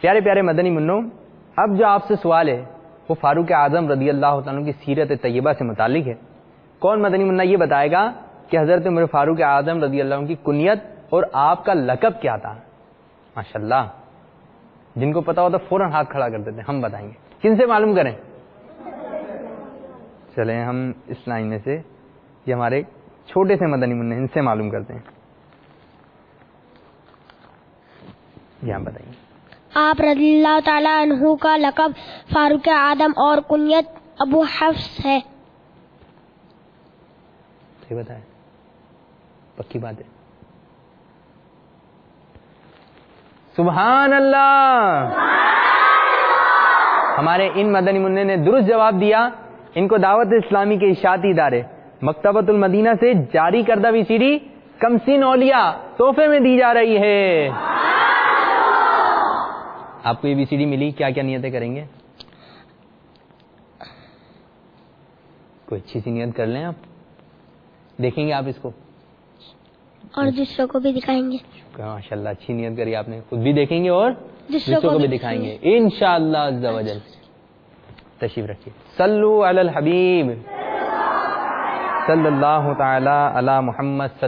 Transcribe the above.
پیارے پیارے مدنی منوں، اب جو آپ سے سوال ہے وہ فاروق اعظم رضی اللہ تعالیٰ کی سیرت طیبہ سے متعلق ہے۔ کون مدنی منا یہ بتائے گا کہ حضرت عمر فاروق اعظم رضی اللہ عنہ کی کنیت اور آپ کا لقب کیا تھا؟ ماشاءاللہ، جن کو پتا ہوتا فوراً ہاتھ کھڑا کر دیتے ہیں۔ ہم بتائیں گے، کن سے معلوم کریں؟ چلیں ہم اس لائن میں سے، یہ ہمارے چھوٹے سے مدنی منع ان سے معلوم کرتے ہیں۔ یہاں بتائیے۔ آپ رضی اللہ تعالیٰ عنہ کا لقب فاروق اعظم اور کنیت ابو حفص ہے۔ صحیح بتائیں، پکی بات ہے۔ سبحان اللہ، ہمارے ان مدنی منع نے درست جواب دیا۔ ان کو دعوت اسلامی کے اشاعتی ادارے مکتبۃ المدینہ سے جاری کردہ وی سی ڈی کمسین اولیاء تحفے میں دی جا رہی ہے۔ آپ کو یہ وی سی ڈی ملی، کیا کیا نیتیں کریں گے؟ کوئی اچھی سی نیت کر لیں، آپ دیکھیں گے آپ اس کو اور دوسروں کو بھی دکھائیں گے۔ ماشاء اللہ، اچھی نیت کری آپ نے، خود بھی دیکھیں گے اور دوسروں کو بھی دکھائیں گے انشاءاللہ عز و جل۔ تشریف رکھیے۔ صلو علی الحبیب صلی اللہ تعالی علی محمد صلی